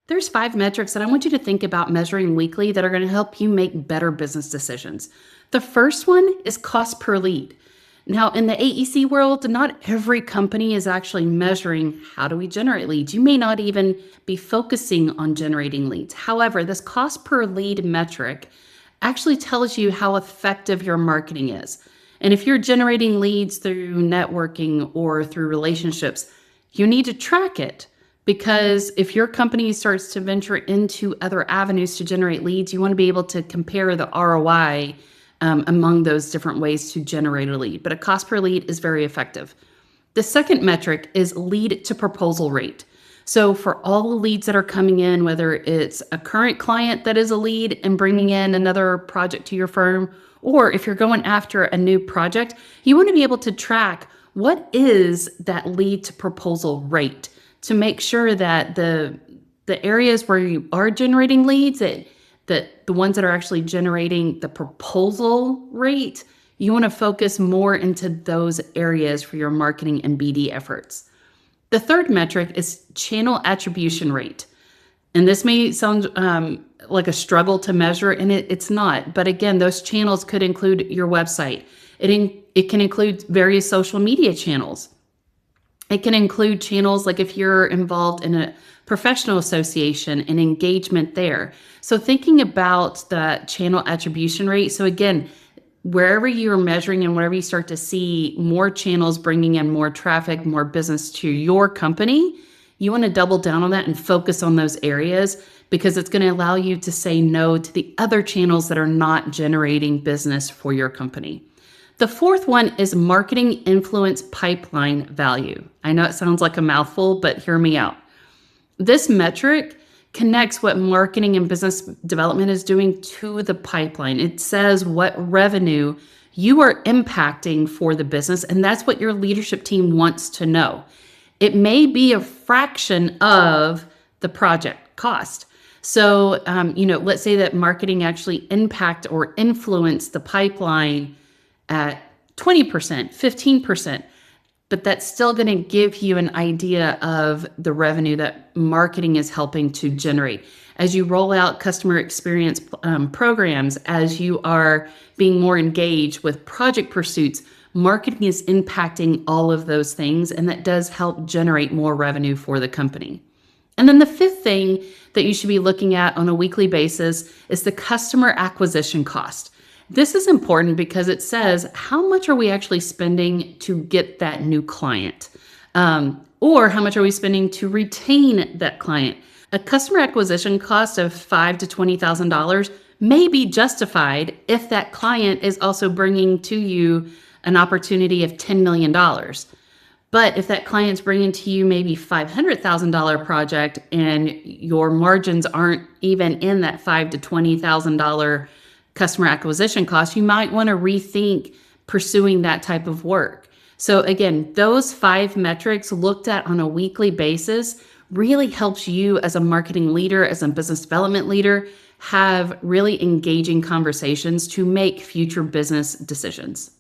There's 5 metrics that I want you to think about measuring weekly that are going to help you make better business decisions. The first one is cost per lead. Now, in the AEC world, not every company is actually measuring how do we generate leads. You may not even be focusing on generating leads. However, this cost per lead metric actually tells you how effective your marketing is. And if you're generating leads through networking or through relationships, you need to track it. Because if your company starts to venture into other avenues to generate leads, you want to be able to compare the ROI among those different ways to generate a lead. But a cost per lead is very effective. The second metric is lead to proposal rate. So for all the leads that are coming in, whether it's a current client that is a lead and bringing in another project to your firm, or if you're going after a new project, you want to be able to track what is that lead to proposal rate to make sure that the areas where you are generating leads, that the ones that are actually generating the proposal rate, you want to focus more into those areas for your marketing and BD efforts. The third metric is channel attribution rate. And this may sound like a struggle to measure, and it's not. But again, those channels could include your website. It can include various social media channels. It can include channels like if you're involved in a professional association and engagement there. So thinking about the channel attribution rate. So again, wherever you're measuring and wherever you start to see more channels bringing in more traffic, more business to your company, you want to double down on that and focus on those areas because it's going to allow you to say no to the other channels that are not generating business for your company. The fourth one is marketing influence pipeline value. I know it sounds like a mouthful, but hear me out. This metric connects what marketing and business development is doing to the pipeline. It says what revenue you are impacting for the business, and that's what your leadership team wants to know. It may be a fraction of the project cost. So, let's say that marketing actually impact or influence the pipeline at 20%, 15%, but that's still going to give you an idea of the revenue that marketing is helping to generate. As you roll out customer experience programs, as you are being more engaged with project pursuits, marketing is impacting all of those things, and that does help generate more revenue for the company. And then the fifth thing that you should be looking at on a weekly basis is the customer acquisition cost. This is important because it says how much are we actually spending to get that new client, or how much are we spending to retain that client. A customer acquisition cost of $5,000 to $20,000 may be justified if that client is also bringing to you an opportunity of $10 million. But if that client's bringing to you maybe $500,000 project and your margins aren't even in that $5,000 to $20,000 customer acquisition cost, you might want to rethink pursuing that type of work. So again, those 5 metrics looked at on a weekly basis really helps you as a marketing leader, as a business development leader, have really engaging conversations to make future business decisions.